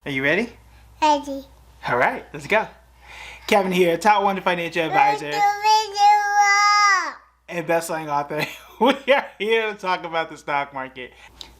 Are you ready? Ready. All right, let's go. Kevin here, top 1 financial advisor and best-selling author. We are here to talk about the stock market.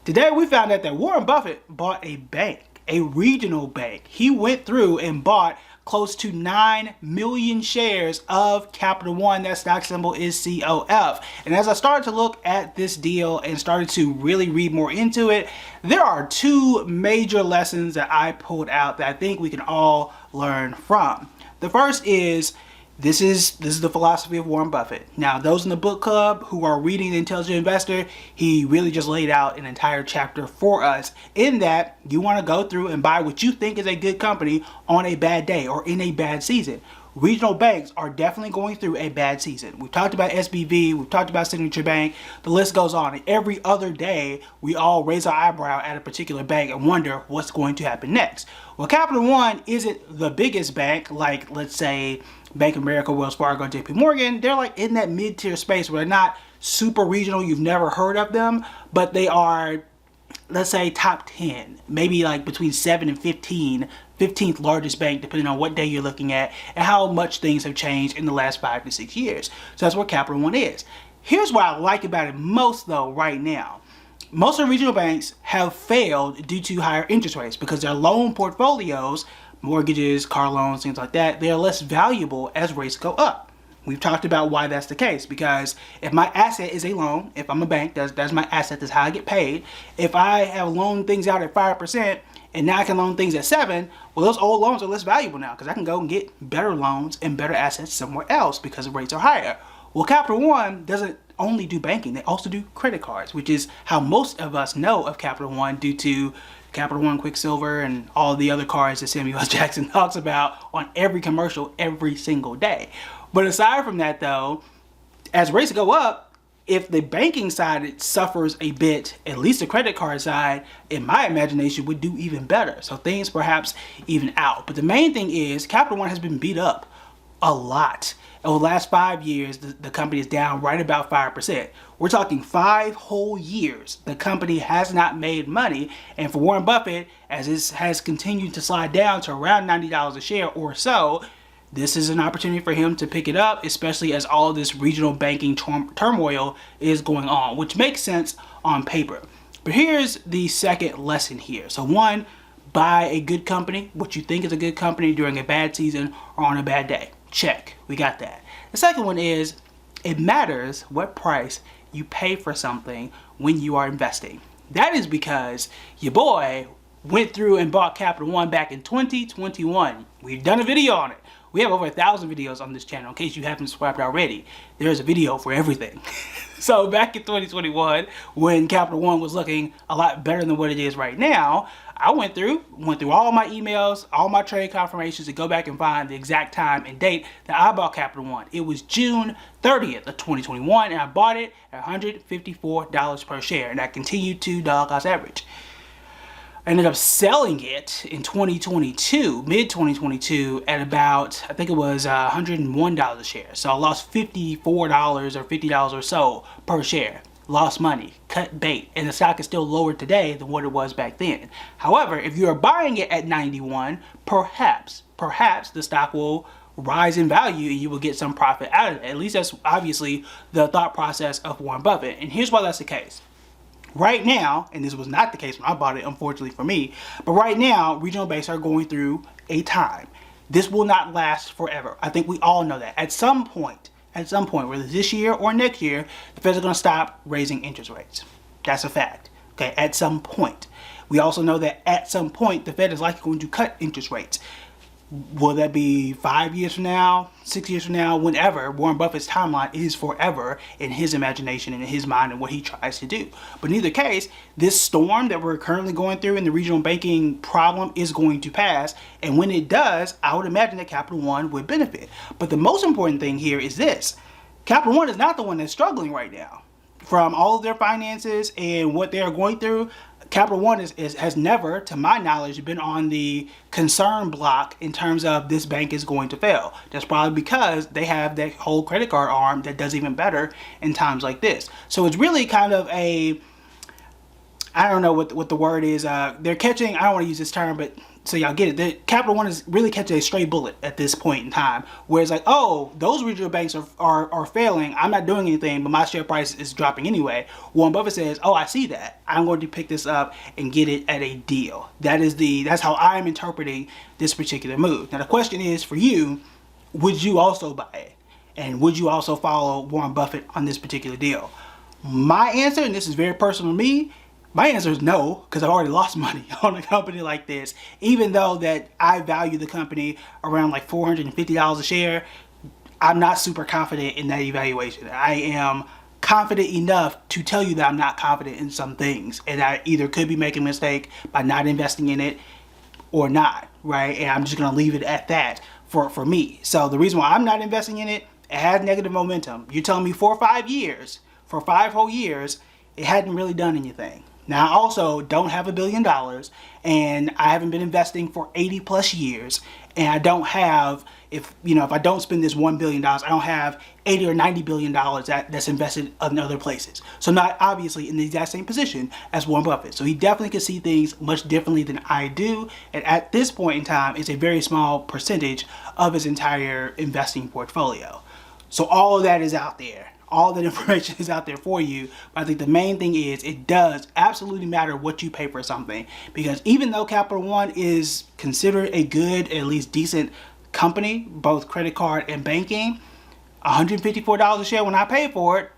Today we found out that Warren Buffett bought a bank, a regional bank. He went through and bought close to 9 million shares of Capital One. That stock symbol is COF. And as I started to look at this deal and started to really read more into it, there are two major lessons that I pulled out that I think we can all learn from. The first is this is the philosophy of Warren Buffett. Now, those in the book club who are reading The Intelligent Investor, he really just laid out an entire chapter for us in that you want to go through and buy what you think is a good company on a bad day or in a bad season. Regional banks are definitely going through a bad season. We've talked about SBV, we've talked about Signature Bank, the list goes on. And every other day, we all raise our eyebrow at a particular bank and wonder what's going to happen next. Well, Capital One isn't the biggest bank like, let's say, Bank of America, Wells Fargo, JP Morgan. They're like in that mid-tier space where they're not super regional, you've never heard of them, but they are, let's say, top 10, maybe like between 7 and 15th largest bank, depending on what day you're looking at and how much things have changed in the last 5 to 6 years. So that's what Capital One is. Here's what I like about it most though right now. Most of the regional banks have failed due to higher interest rates because their loan portfolios, mortgages, car loans, things like that, they're less valuable as rates go up. We've talked about why that's the case, because if my asset is a loan, if I'm a bank, that's my asset, that's how I get paid. If I have loaned things out at 5% and now I can loan things at 7%, well, those old loans are less valuable now because I can go and get better loans and better assets somewhere else because the rates are higher. Well, Capital One doesn't only do banking, they also do credit cards, which is how most of us know of Capital One due to Capital One Quicksilver and all the other cards that Samuel L. Jackson talks about on every commercial every single day. But aside from that though, as rates go up, if the banking side suffers a bit, at least the credit card side, in my imagination, would do even better. So things perhaps even out. But the main thing is Capital One has been beat up a lot. Over the last 5 years, the company is down right about 5%. We're talking 5 whole years. The company has not made money. And for Warren Buffett, as this has continued to slide down to around $90 a share or so, this is an opportunity for him to pick it up, especially as all this regional banking turmoil is going on, which makes sense on paper. But here's the second lesson here. So one, buy a good company, what you think is a good company during a bad season or on a bad day. Check, we got that. The second one is, it matters what price you pay for something when you are investing. That is because your boy went through and bought Capital One back in 2021. We've done a video on it. We have over 1,000 videos on this channel. In case you haven't subscribed already, there's a video for everything. So back in 2021, when Capital One was looking a lot better than what it is right now, I went through all my emails, all my trade confirmations to go back and find the exact time and date that I bought Capital One. It was June 30th of 2021, and I bought it at $154 per share, and I continued to dollar cost average. I ended up selling it in 2022, mid-2022, at about, I think it was $101 a share. So I lost $54 or $50 or so per share. Lost money, cut bait, and the stock is still lower today than what it was back then. However, if you are buying it at 91, perhaps the stock will rise in value and you will get some profit out of it. At least that's obviously the thought process of Warren Buffett. And here's why that's the case. Right now, and this was not the case when I bought it, unfortunately for me, but right now, regional banks are going through a time. This will not last forever. I think we all know that. At some point, whether this year or next year, the Feds are going to stop raising interest rates. That's a fact. Okay, at some point. We also know that at some point, the Fed is likely going to cut interest rates. Will that be 5 years from now, 6 years from now, whenever? Warren Buffett's timeline is forever in his imagination and in his mind and what he tries to do. But in either case, this storm that we're currently going through in the regional banking problem is going to pass. And when it does, I would imagine that Capital One would benefit. But the most important thing here is this. Capital One is not the one that's struggling right now. From all of their finances and what they are going through, Capital One has never, to my knowledge, been on the concern block in terms of this bank is going to fail. That's probably because they have that whole credit card arm that does even better in times like this. So it's really kind of a, I don't know what the word is. They're catching, I don't want to use this term, but so y'all get it. The Capital One is really catching a stray bullet at this point in time, where it's like, oh, those regional banks are failing. I'm not doing anything, but my share price is dropping anyway. Warren Buffett says, oh, I see that. I'm going to pick this up and get it at a deal. That's how I'm interpreting this particular move. Now the question is for you, would you also buy it? And would you also follow Warren Buffett on this particular deal? My answer, and this is very personal to me, my answer is no, because I've already lost money on a company like this. Even though that I value the company around like $450 a share, I'm not super confident in that evaluation. I am confident enough to tell you that I'm not confident in some things, and I either could be making a mistake by not investing in it or not, right? And I'm just gonna leave it at that for me. So the reason why I'm not investing in it, it has negative momentum. You're telling me for 5 years, for 5 whole years, it hadn't really done anything. Now I also don't have $1 billion, and I haven't been investing for 80 plus years, and I don't have, if I don't spend this $1 billion, I don't have 80 or 90 billion dollars that's invested in other places. So not obviously in the exact same position as Warren Buffett. So he definitely can see things much differently than I do, and at this point in time, it's a very small percentage of his entire investing portfolio. So all of that is out there. All that information is out there for you. But I think the main thing is it does absolutely matter what you pay for something. Because even though Capital One is considered a good, at least decent company, both credit card and banking, $154 a share when I paid for it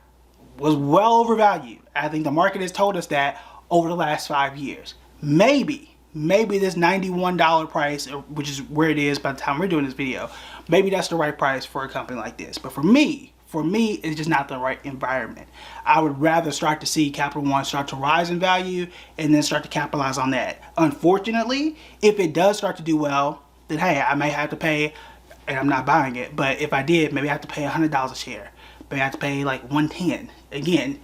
was well overvalued. I think the market has told us that over the last 5 years. Maybe this $91 price, which is where it is by the time we're doing this video, maybe that's the right price for a company like this. But for me, it's just not the right environment. I would rather start to see Capital One start to rise in value and then start to capitalize on that. Unfortunately, if it does start to do well, then hey, I may have to pay, and I'm not buying it, but if I did, maybe I have to pay $100 a share. Maybe I have to pay like $110. Again,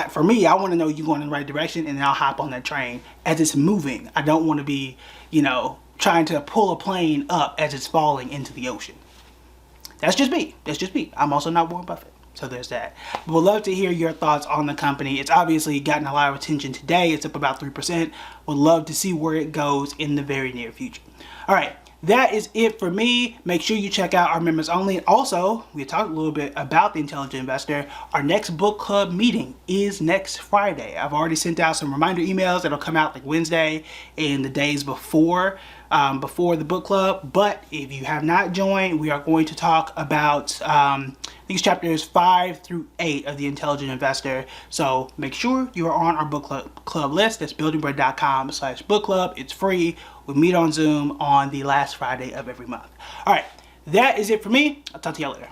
for me, I want to know you're going in the right direction, and then I'll hop on that train as it's moving. I don't want to be, trying to pull a plane up as it's falling into the ocean. That's just me. I'm also not Warren Buffett. So there's that. But we'd love to hear your thoughts on the company. It's obviously gotten a lot of attention today. It's up about 3%. Would love to see where it goes in the very near future. All right. That is it for me. Make sure you check out our members only. Also, we talked a little bit about the Intelligent Investor. Our next book club meeting is next Friday. I've already sent out some reminder emails that'll come out like Wednesday and the days before the book club. But if you have not joined, we are going to talk about these chapters 5 through 8 of the Intelligent Investor. So make sure you are on our book club list. That's buildingbread.com/book club. It's free. We meet on Zoom on the last Friday of every month. All right, that is it for me. I'll talk to y'all later.